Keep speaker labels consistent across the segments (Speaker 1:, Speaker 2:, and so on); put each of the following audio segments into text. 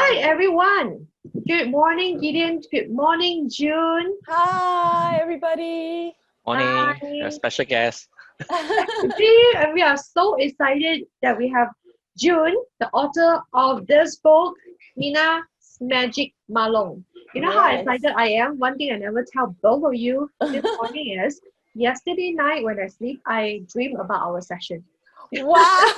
Speaker 1: Hi, everyone. Good morning, Gideon. Good morning, June.
Speaker 2: Hi, everybody.
Speaker 3: Morning,
Speaker 1: Hi.
Speaker 3: special guest.
Speaker 1: Today, we are so excited that we have June, the author of this book, Mina's Magic Malong. You know how
Speaker 2: Yes.
Speaker 1: excited I am? One thing I never tell both of you this morning is yesterday night when I sleep, I dream about our session.
Speaker 2: Wow.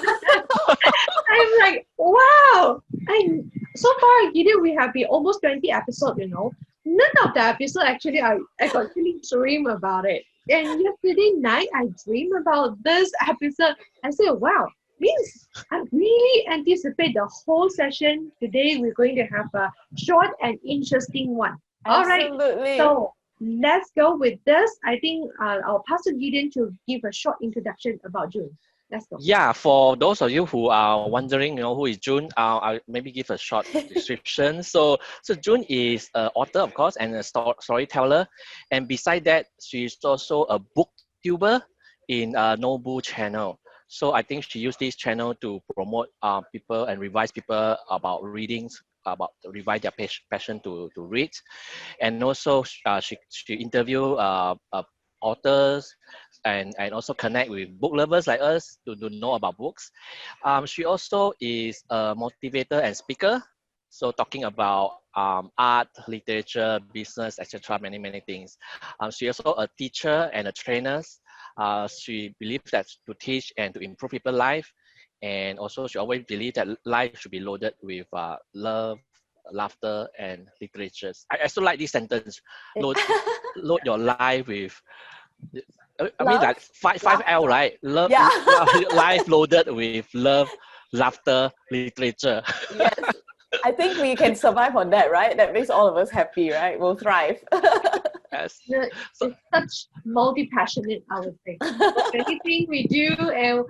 Speaker 1: I'm like, wow! And so far, Gideon, we have been almost 20 episodes, None of the episode actually, I actually dream about it. And yesterday night, I dreamed about this episode. I said, wow, means I really anticipate the whole session. Today, we're going to have a short and interesting one. All right,
Speaker 2: Absolutely.
Speaker 1: so let's go with this. I think I'll pass to Gideon to give a short introduction about June. Let's go.
Speaker 3: Yeah, for those of you who are wondering, who is June, I'll maybe give a short description. So June is an author, of course, and a storyteller. And beside that, she's also a booktuber in Nobu channel. So I think she used this channel to promote people and revise people about readings, about revive their passion to read. And also she interview authors and also connect with book lovers like us to know about books. She also is a motivator and speaker. So talking about art, literature, business, etc., many things. She also a teacher and a trainer. She believes that to teach and to improve people's life. And also she always believes that life should be loaded with love, laughter, and literatures. I still like this sentence. Load your life with I mean, like five L, right? Love,
Speaker 2: Yeah.
Speaker 3: life loaded with love, laughter, literature.
Speaker 2: Yes. I think we can survive on that, right? That makes all of us happy, right? We'll thrive.
Speaker 3: Yes.
Speaker 1: It's such multi-passionate, I would say. Anything we do, and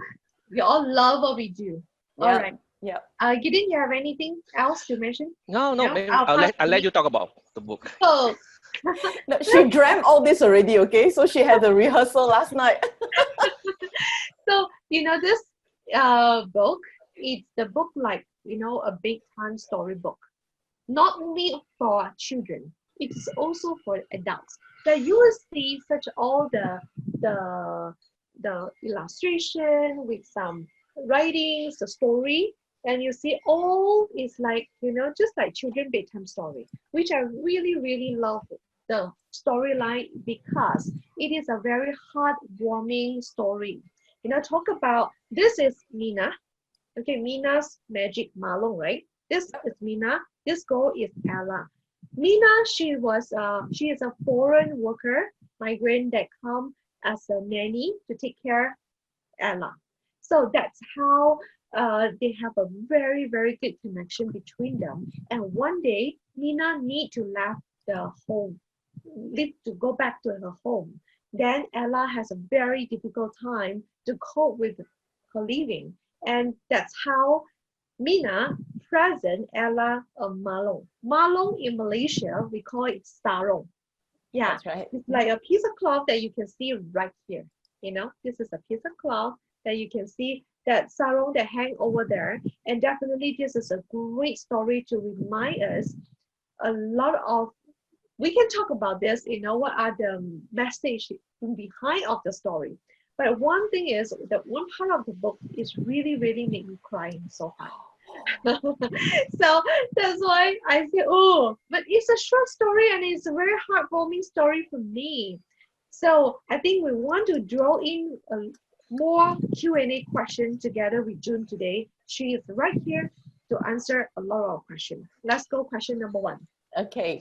Speaker 1: we all love what we do. All right.
Speaker 2: Yeah.
Speaker 1: Gideon, you have anything else to mention?
Speaker 3: No,
Speaker 1: No?
Speaker 3: maybe
Speaker 1: I'll pass
Speaker 3: I'll
Speaker 1: to
Speaker 3: let
Speaker 1: you.
Speaker 3: you talk about the book.
Speaker 1: So,
Speaker 2: No, she dreamt all this already, okay? So she had the rehearsal last night.
Speaker 1: this book, it's the book like, a big time storybook. Not only for children, it's also for adults. That you will see such all the the illustration with some writings, the story, and you see all is like, just like children bedtime story, which I really love the storyline because it is a very heartwarming story. Talk about this is Mina. Okay, Mina's Magic Malong, right? This is Mina. This girl is Ella. Mina, she is a foreign worker, migrant that come as a nanny to take care Ella. So that's how they have a very good connection between them. And one day, Mina need to leave the home, need to go back to her home. Then Ella has a very difficult time to cope with her living. And that's how Mina present Ella a Malong. Malong in Malaysia, we call it sarong. Yeah,
Speaker 2: That's right.
Speaker 1: it's like a piece of cloth that you can see right here. This is a piece of cloth that you can see that sarong that hang over there. And definitely this is a great story to remind us a lot of, we can talk about this, what are the message behind of the story. But one thing is that one part of the book is really make me crying so hard. So that's why I say, oh, but it's a short story and it's a very heartwarming story for me. So I think we want to draw in a more Q&A question together with June today. She is right here to answer a lot of questions. Let's go question number 1.
Speaker 2: Okay.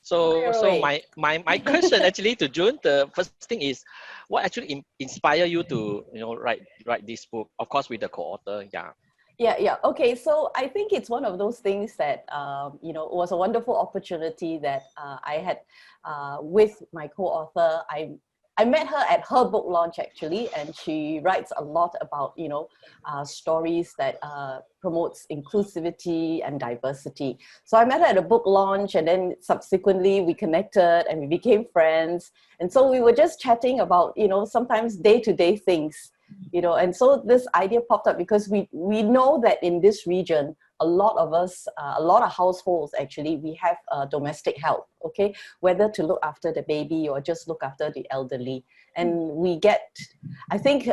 Speaker 3: So
Speaker 2: Fire
Speaker 3: my question actually to June, the first thing is, what actually inspire you to write this book? Of course, with the co-author, yeah.
Speaker 2: Yeah. Okay, so I think it's one of those things that, it was a wonderful opportunity that I had with my co-author. I met her at her book launch actually, and she writes a lot about, stories that promotes inclusivity and diversity. So I met her at a book launch, and then subsequently we connected and we became friends. And so we were just chatting about, sometimes day-to-day things. And so this idea popped up because we know that in this region, a lot of us, a lot of households actually, we have domestic help, okay, whether to look after the baby or just look after the elderly. And I think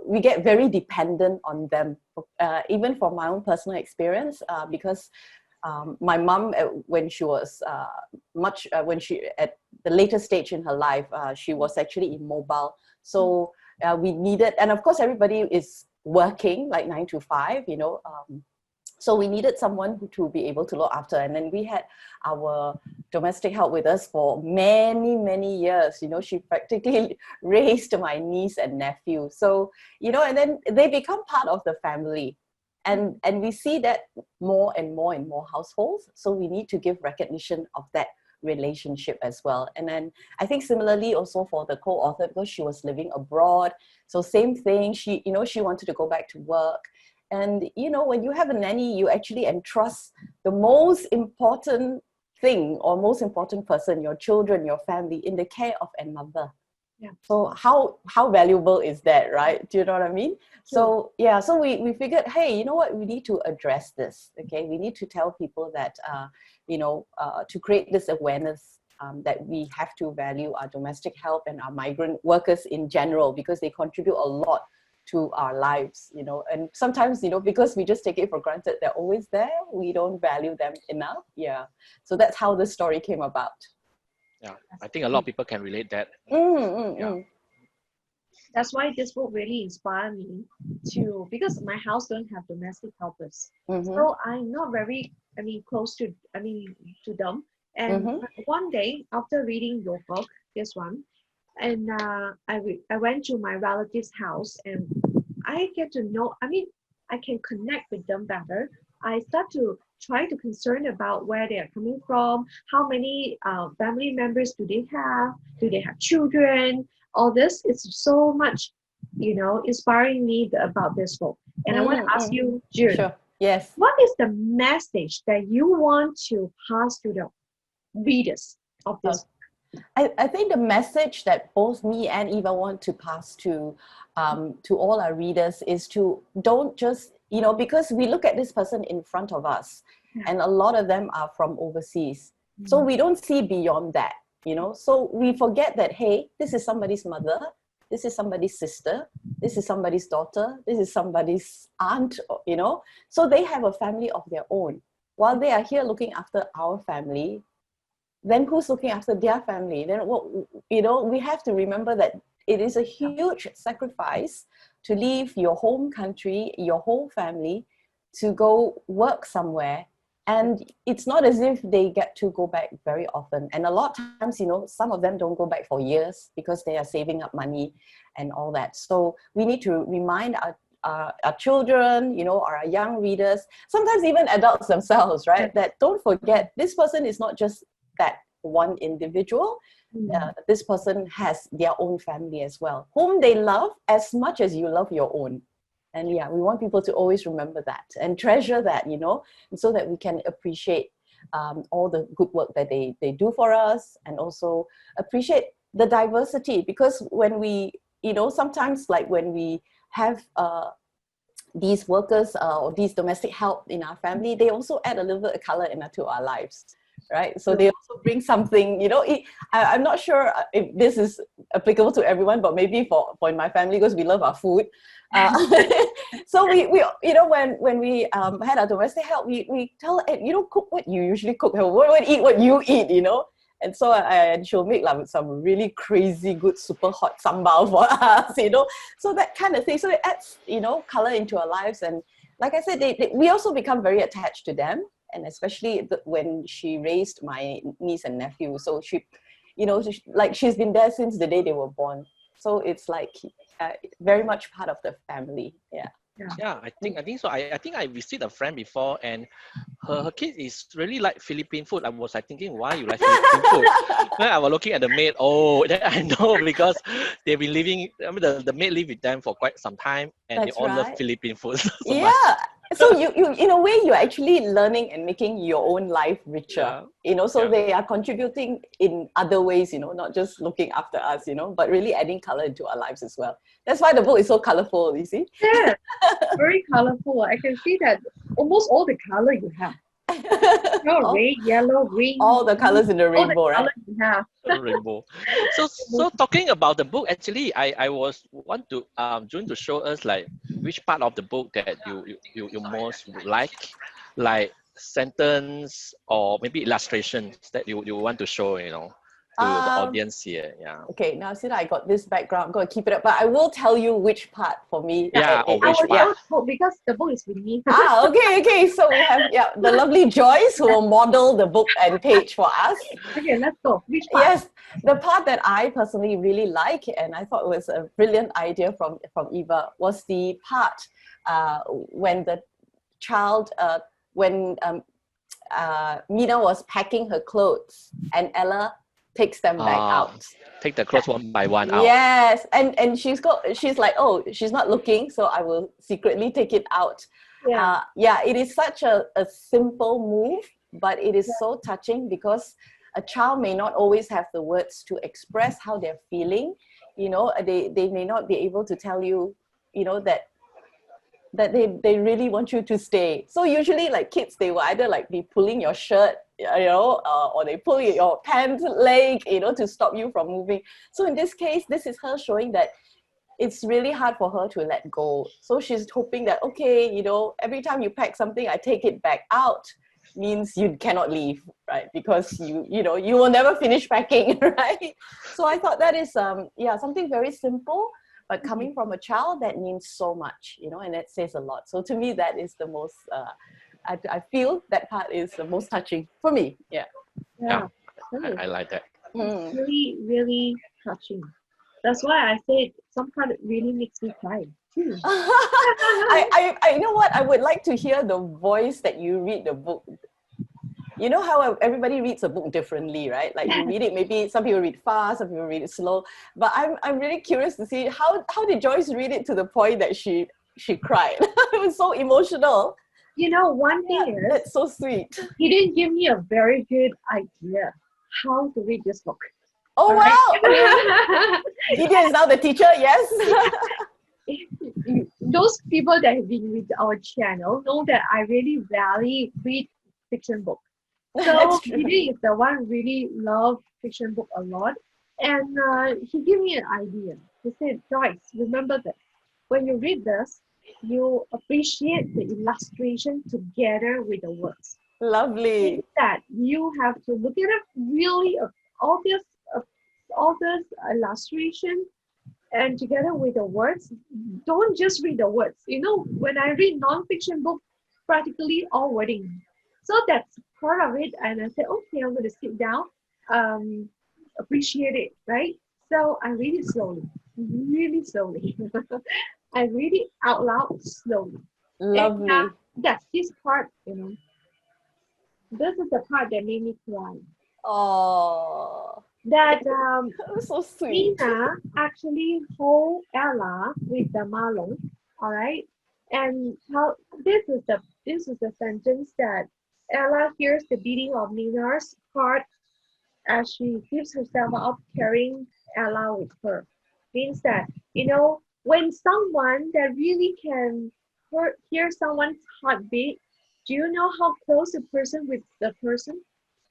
Speaker 2: we get very dependent on them, even from my own personal experience, because my mom, when she was when she at the later stage in her life, she was actually immobile. So we needed, and of course everybody is working like 9 to 5, so we needed someone to be able to look after. And then we had our domestic help with us for many, many years. She practically raised my niece and nephew. So, and then they become part of the family. And we see that more and more in more households. So we need to give recognition of that relationship as well. And then I think similarly also for the co-author, because she was living abroad. So same thing, she wanted to go back to work. And, when you have a nanny, you actually entrust the most important thing or most important person, your children, your family, in the care of another.
Speaker 1: Yeah.
Speaker 2: So how valuable is that, right? Do you know what I mean? Sure. So, so we figured, hey, you know what? We need to address this, okay? We need to tell people that, to create this awareness that we have to value our domestic help and our migrant workers in general, because they contribute a lot to our lives, and sometimes, because we just take it for granted, they're always there, we don't value them enough. Yeah. So that's how this story came about.
Speaker 3: Yeah, I think a lot of people can relate that.
Speaker 1: That's why this book really inspired me because my house don't have domestic helpers. So I'm not very, close to them. And one day after reading your book, this one, and I went to my relative's house and I get to know, I can connect with them better. I start to try to concern about where they are coming from, how many family members do they have children. All this is so much, inspiring me about this book. And I want to ask you, June,
Speaker 2: sure. Yes.
Speaker 1: What is the message that you want to pass to the readers of this book?
Speaker 2: I think the message that both me and Eva want to pass to all our readers is to don't just, because we look at this person in front of us, and a lot of them are from overseas. So we don't see beyond that, so we forget that, hey, this is somebody's mother, this is somebody's sister, this is somebody's daughter, this is somebody's aunt, so they have a family of their own. While they are here looking after our family, then who's looking after their family? Then we have to remember that it is a huge sacrifice to leave your home country, your whole family, to go work somewhere. And it's not as if they get to go back very often. And a lot of times, some of them don't go back for years because they are saving up money and all that. So we need to remind our children, or our young readers, sometimes even adults themselves, right? That don't forget, this person is not just that one individual. This person has their own family as well, whom they love as much as you love your own. And we want people to always remember that and treasure that, and so that we can appreciate all the good work that they do for us, and also appreciate the diversity. Because when we, sometimes like when we have these workers or these domestic help in our family, they also add a little bit of color into our lives. Right, so they also bring something. I'm not sure if this is applicable to everyone, but maybe for in my family, because we love our food. So we when we had our domestic help, we tell her, cook what you usually cook. Eat what you eat. And so and she'll make like some really crazy good super hot sambal for us. So that kind of thing. So it adds color into our lives, and like I said, we also become very attached to them. And especially when she raised my niece and nephew. So she, she's been there since the day they were born. So it's like very much part of the family.
Speaker 3: Yeah, I think so. I think I visited a friend before, and her kid is really like Philippine food. I was thinking, why you like Philippine food? Then I was looking at the maid. Oh, then I know, because they've been living. The maid lived with them for quite some time, and
Speaker 2: That's
Speaker 3: they all love
Speaker 2: right.
Speaker 3: Philippine food so
Speaker 2: Yeah,
Speaker 3: much.
Speaker 2: So you in a way you're actually learning and making your own life richer, so they are contributing in other ways, not just looking after us, but really adding color into our lives as well. That's why the book is so colorful, you see.
Speaker 1: Yeah, very colorful. I can see that almost all the color you have.
Speaker 2: all,
Speaker 1: Red, yellow, green.
Speaker 2: all the colors in the rainbow,
Speaker 1: all the
Speaker 2: right?
Speaker 1: color you have.
Speaker 3: Rainbow. So talking about the book, actually, I was want to June to show us like which part of the book that you most like sentence or maybe illustrations that you want to show, to the
Speaker 2: Um,
Speaker 3: audience here. Yeah.
Speaker 2: okay, now see that I got this background, I'm going to keep it up, but I will tell you which part for me.
Speaker 3: Yeah, or
Speaker 1: I
Speaker 3: which
Speaker 1: will
Speaker 3: part?
Speaker 1: tell the book because the book is with me.
Speaker 2: Okay. So we have the lovely Joyce who will model the book and page for us.
Speaker 1: Okay, let's go. Which part?
Speaker 2: Yes, the part that I personally really like and I thought was a brilliant idea from Eva was the part when the child, when Mina was packing her clothes and Ella takes them back out.
Speaker 3: Take the clothes one by one out.
Speaker 2: Yes, and she's like, oh, she's not looking, so I will secretly take it out.
Speaker 1: Yeah.
Speaker 2: It is such a simple move, but it is so touching because a child may not always have the words to express how they're feeling. They may not be able to tell you, that they really want you to stay. So usually like kids, they will either like be pulling your shirt, or they pull your pants leg, to stop you from moving. So in this case, this is her showing that it's really hard for her to let go. So she's hoping that, okay, every time you pack something, I take it back out, means you cannot leave, right? Because you will never finish packing, right? So I thought that is something very simple, but coming from a child, that means so much, and that says a lot. So to me, that is the most, I feel that part is the most touching for me. Yeah.
Speaker 3: I like that.
Speaker 1: It's really, really touching. That's why I said some part really makes me cry too.
Speaker 2: I know what, I would like to hear the voice that you read the book. You know how everybody reads a book differently, right? Like you read it, maybe some people read fast, some people read it slow. But I'm really curious to see how did Joyce read it to the point that she cried? It was so emotional.
Speaker 1: One thing is,
Speaker 2: that's so sweet.
Speaker 1: He didn't give me a very good idea how to read this book.
Speaker 2: Oh,
Speaker 1: right?
Speaker 2: Wow! Gideon is now the teacher, yes?
Speaker 1: Those people that have been with our channel know that I really rarely read fiction book. So Gideon is the one really love fiction book a lot. And he gave me an idea. He said, Joyce, remember that when you read this, you appreciate the illustration together with the words.
Speaker 2: Lovely.
Speaker 1: That you have to look at it really all this illustration and together with the words. Don't just read the words. When I read non-fiction book, practically all wording. So that's part of it. And I said, okay, I'm going to sit down, appreciate it, right? So I read it slowly, really slowly. I read it out loud slowly.
Speaker 2: Lovely.
Speaker 1: And, that's this part, This is the part that made me cry.
Speaker 2: Oh.
Speaker 1: That
Speaker 2: so sweet.
Speaker 1: Mina actually hold Ella with the Malong, all right? And how this is the sentence that Ella hears the beating of Mina's heart as she gives herself up carrying Ella with her. Means that, when someone that really can hear someone's heartbeat, do you know how close a person with the person?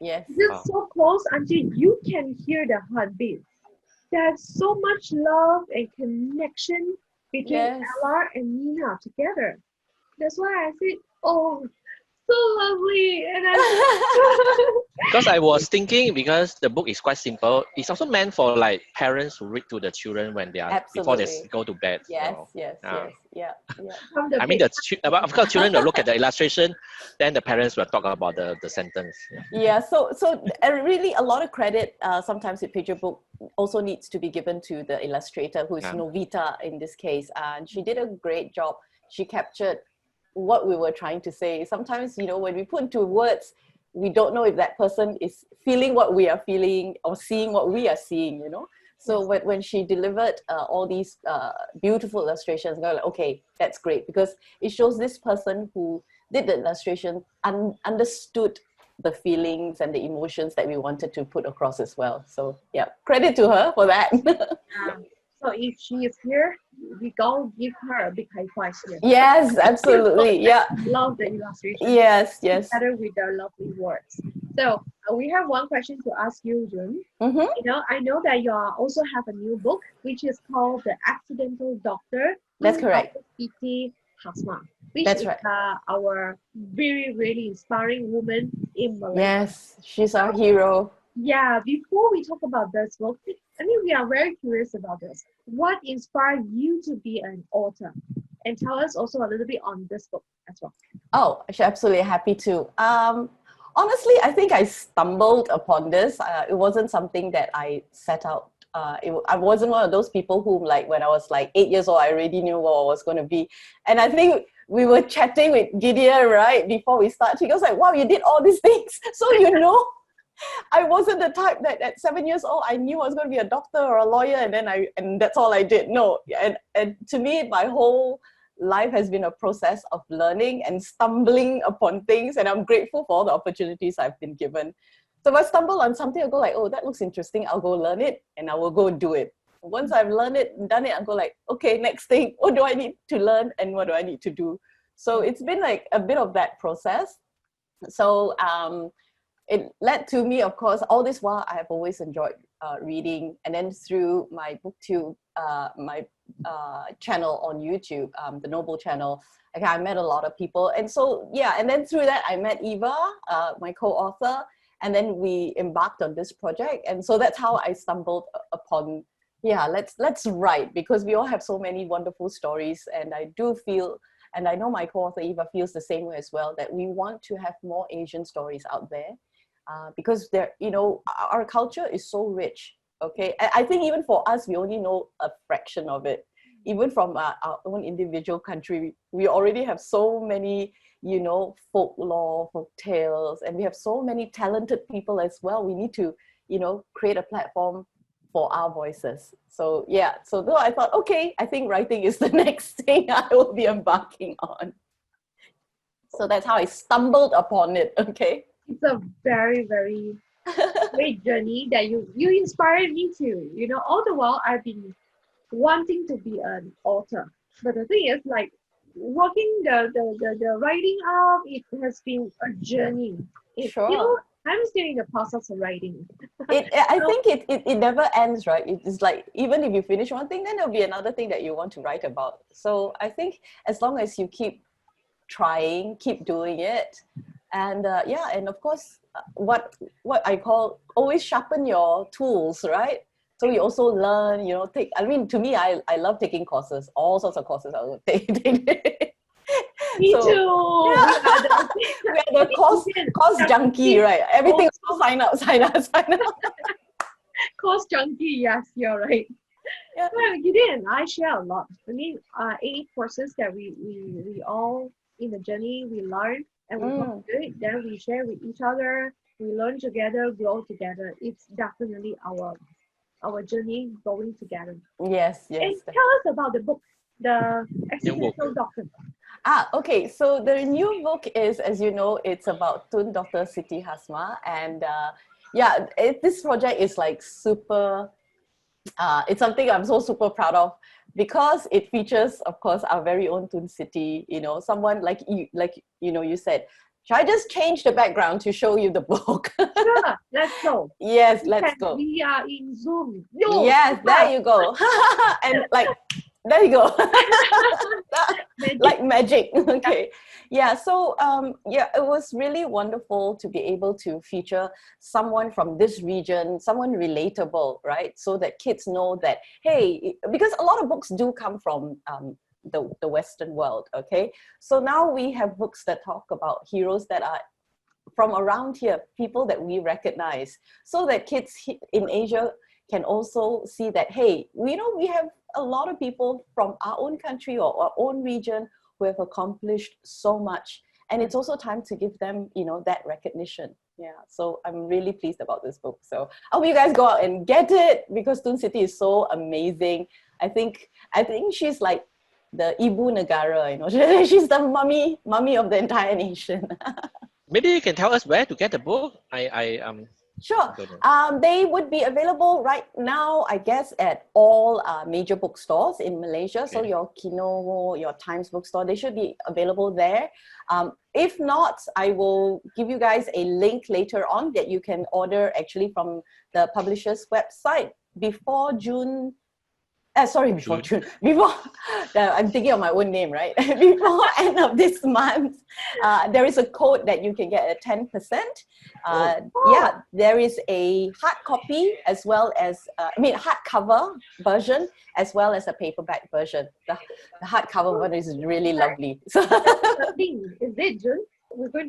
Speaker 2: Yes.
Speaker 1: It's so close until you can hear the heartbeat. There's so much love and connection between Ella and Mina together. That's why I said, oh, so lovely. And
Speaker 3: Because I was thinking, because the book is quite simple, it's also meant for like parents who read to the children when they are before they go to bed.
Speaker 2: Yes.
Speaker 3: I mean, of course, children will look at the illustration, then the parents will talk about the sentence.
Speaker 2: So really a lot of credit sometimes with picture book also needs to be given to the illustrator, who is Novita in this case, and she did a great job. She captured what we were trying to say. Sometimes, when we put into words, we don't know if that person is feeling what we are feeling or seeing what we are seeing, So when she delivered all these beautiful illustrations, I was like, okay, that's great, because it shows this person who did the illustration understood the feelings and the emotions that we wanted to put across as well. So yeah, credit to her for that.
Speaker 1: So if she is here, we go give her a big high five here.
Speaker 2: Yes, absolutely. Yeah.
Speaker 1: Love the illustration.
Speaker 2: Yes, yes.
Speaker 1: Together with their lovely words. So we have one question to ask you, Jun.
Speaker 2: Mm-hmm.
Speaker 1: I know that you also have a new book, which is called The Accidental Doctor.
Speaker 2: That's correct.
Speaker 1: PT Hasma, which
Speaker 2: That's
Speaker 1: is
Speaker 2: right.
Speaker 1: our very, really inspiring woman in Malaysia.
Speaker 2: Yes, she's our hero.
Speaker 1: Yeah, before we talk about this book, we are very curious about this. What inspired you to be an author? And tell us also a little bit on this book as well.
Speaker 2: Oh, I'm absolutely happy to. Honestly, I think I stumbled upon this. It wasn't something that I set out. I wasn't one of those people who, like, when I was like 8 years old, I already knew what I was going to be. And I think we were chatting with Gideon, right, before we started. He was like, wow, you did all these things. So, I wasn't the type that at 7 years old, I knew I was going to be a doctor or a lawyer, and that's all I did. No. And to me, my whole life has been a process of learning and stumbling upon things, and I'm grateful for all the opportunities I've been given. So if I stumble on something, I'll go like, oh, that looks interesting, I'll go learn it, and I will go do it. Once I've learned it and done it, I'll go like, okay, next thing, what do I need to learn and what do I need to do? So it's been like a bit of that process. So it led to me, of course, all this while I have always enjoyed reading, and then through my booktube, my channel on YouTube, the Noble channel, okay, I met a lot of people. And so, yeah, and then through that, I met Eva, my co-author, and then we embarked on this project. And so that's how I stumbled upon, yeah, let's write, because we all have so many wonderful stories. And I do feel, and I know my co-author Eva feels the same way as well, that we want to have more Asian stories out there. Because our culture is so rich. Okay, I think even for us, we only know a fraction of it. Even from our own individual country, we already have so many, folklore, folk tales, and we have so many talented people as well. We need to, create a platform for our voices. So yeah, so though I thought, okay, I think writing is the next thing I will be embarking on. So that's how I stumbled upon it. Okay.
Speaker 1: It's a very, very great journey that you inspired me to. All the while I've been wanting to be an author. But the thing is, like, working the writing up, it has been a journey.
Speaker 2: Sure.
Speaker 1: I'm still in the process of writing.
Speaker 2: I think it never ends, right? It's like, even if you finish one thing, then there'll be another thing that you want to write about. So I think as long as you keep trying, keep doing it, and and of course, what I call, always sharpen your tools, right? So you also learn, to me, I love taking courses, all sorts of courses I will take.
Speaker 1: Me too.
Speaker 2: Yeah. We are the course junkie, right? Everything, sign up.
Speaker 1: Course junkie, yes, you're right. Yeah. Well, Gideon, I share a lot. 8 courses that we all in the journey, we learn and we come to it. Then we share with each other. We learn together, grow together. It's definitely our journey going together.
Speaker 2: Yes.
Speaker 1: And tell us about the book, The Accidental Doctor.
Speaker 2: Okay. So the new book is, as you know, it's about Tun Dr. Siti Hasma. And this project is like super, it's something I'm so super proud of, because it features, of course, our very own Tun Siti, someone like you said, should I just change the background to show you the book?
Speaker 1: Sure, let's go.
Speaker 2: Yes, let's go.
Speaker 1: We are in Zoom.
Speaker 2: Yes, there you go. And like, there you go. Like magic. Okay. Yeah. So it was really wonderful to be able to feature someone from this region, someone relatable, right? So that kids know that, hey, because a lot of books do come from the Western world. Okay. So now we have books that talk about heroes that are from around here, people that we recognize, so that kids in Asia can also see that, hey, we have a lot of people from our own country or our own region who have accomplished so much. And it's also time to give them, you know, that recognition. Yeah, so I'm really pleased about this book. So I hope you guys go out and get it, because Tun City is so amazing. I think she's like the Ibu Negara, you know, she's the mummy of the entire nation.
Speaker 3: Maybe you can tell us where to get the book.
Speaker 2: Sure.
Speaker 3: Don't know.
Speaker 2: They would be available right now, I guess, at all major bookstores in Malaysia.
Speaker 3: Okay.
Speaker 2: So your Kino, your Times bookstore, they should be available there. If not, I will give you guys a link later on that you can order actually from the publisher's website before June. Before June. Before, I'm thinking of my own name, right? Before end of this month, there is a code that you can get at 10%. Yeah, there is a hard copy as well as, hardcover version as well as a paperback version. The hardcover one is really lovely. So
Speaker 1: The link, is it, June? You're going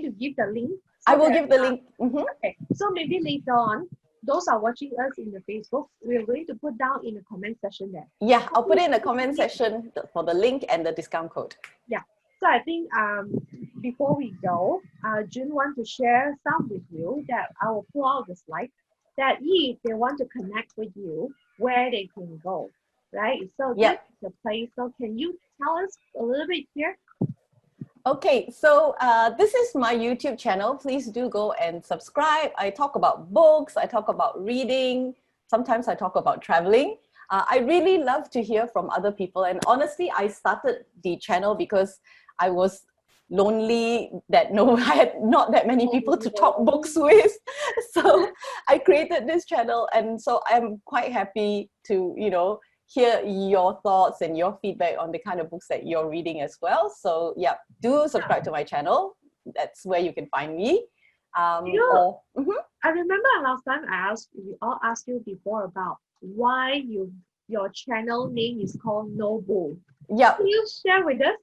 Speaker 1: to give the link?
Speaker 2: I will give the link. Mhm.
Speaker 1: Okay, so maybe later on, those are watching us in the Facebook, we're going to put down in the comment section there.
Speaker 2: Yeah, I'll put it in the comment section for the link and the discount code.
Speaker 1: Yeah. So I think before we go, June want to share some with you that I will pull out the slide, that if they want to connect with you, where they can go, right? So
Speaker 2: Yeah.
Speaker 1: this is the place. So can you tell us a little bit here?
Speaker 2: Okay, so this is my YouTube channel. Please do go and subscribe. I talk about books, I talk about reading, sometimes I talk about traveling. I really love to hear from other people, and honestly, I started the channel because I was lonely, that I had not that many people to talk books with. So I created this channel, and so I'm quite happy to, you know, hear your thoughts and your feedback on the kind of books that you're reading as well. So yeah, do subscribe to my channel. That's where you can find me.
Speaker 1: You know, I remember last time we all asked you before about why your channel name is called No Bull.
Speaker 2: Yeah.
Speaker 1: Can you share with us?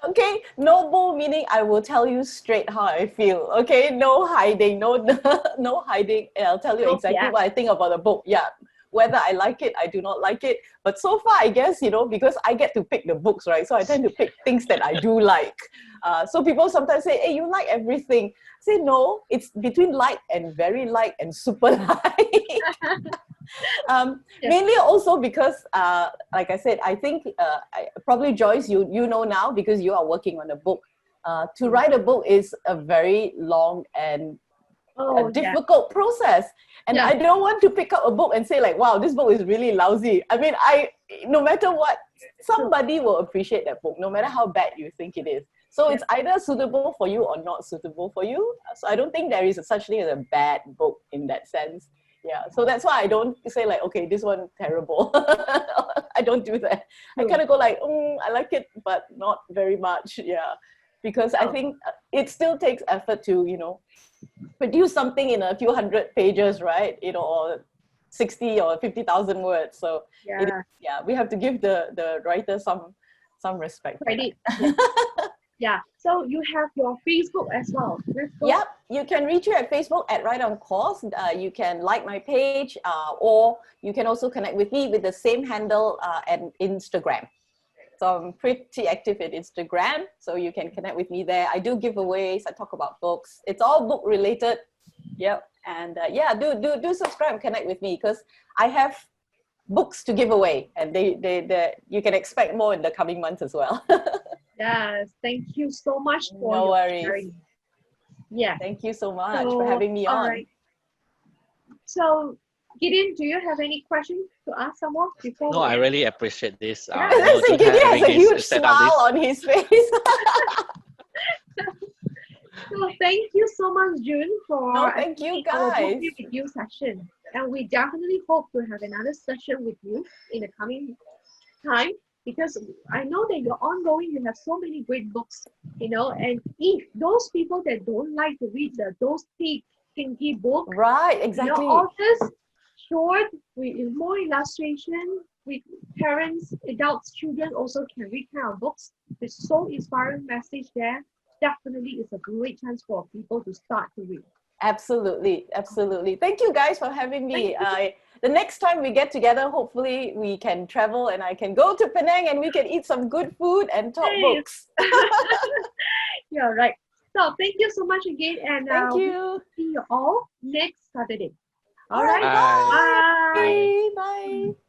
Speaker 2: Okay, no bull meaning I will tell you straight how I feel. Okay, no hiding, no hiding. I'll tell you exactly what I think about the book. Yeah, whether I like it, I do not like it. But so far, I guess, you know, because I get to pick the books, right? So I tend to pick things that I do like. So people sometimes say, hey, you like everything. I say, no, it's between like and very like and super like. Mainly also because, like I said, I think probably Joyce, you know now because you are working on a book. To write a book is a very long and difficult process, and I don't want to pick up a book and say like, wow, this book is really lousy. I mean, no matter what, somebody will appreciate that book, no matter how bad you think it is. So it's either suitable for you or not suitable for you. So I don't think there is such thing as a bad book in that sense. Yeah, so that's why I don't say like, okay, this one terrible. I don't do that. I kind of go like, I like it, but not very much. Yeah, because I think it still takes effort to, you know, produce something in a few hundred pages, right? You know, or 60 or 50,000 words. So we have to give the writer some respect.
Speaker 1: Credit. Yeah, so you have your Facebook as well.
Speaker 2: Yep, you can reach you at Facebook at Right On Course. You can like my page, or you can also connect with me with the same handle and Instagram. So I'm pretty active at Instagram, so you can connect with me there. I do giveaways, I talk about books. It's all book related. Yep, and do subscribe and connect with me because I have books to give away, and they you can expect more in the coming months as well.
Speaker 1: Yes, thank you so much for
Speaker 2: no worries.
Speaker 1: sharing. Yeah.
Speaker 2: Thank you so much for having me on.
Speaker 1: Right. So, Gideon, do you have any questions to ask someone before?
Speaker 3: No, I really appreciate this.
Speaker 2: Gideon has a huge smile on his face.
Speaker 1: So thank you so much, June, for
Speaker 2: thank you
Speaker 1: our
Speaker 2: guys.
Speaker 1: book review session. And we definitely hope to have another session with you in the coming time, because I know that you're ongoing, you have so many great books, you know, and if those people that don't like to read those thick, kinky books,
Speaker 2: right, exactly.
Speaker 1: You know, all this short with more illustration, with parents, adults, children also can read kind of books with so inspiring message there. Definitely is a great chance for people to start to read.
Speaker 2: Absolutely, absolutely. Thank you guys for having me. the next time we get together, hopefully we can travel and I can go to Penang and we can eat some good food and talk
Speaker 1: Yes.
Speaker 2: books.
Speaker 1: Yeah, right. So thank you so much again, and
Speaker 2: Thank
Speaker 1: we'll
Speaker 2: you.
Speaker 1: see you all next Saturday.
Speaker 2: All
Speaker 1: All
Speaker 2: right,
Speaker 1: right.
Speaker 3: Bye.
Speaker 1: Bye.
Speaker 2: bye. Bye.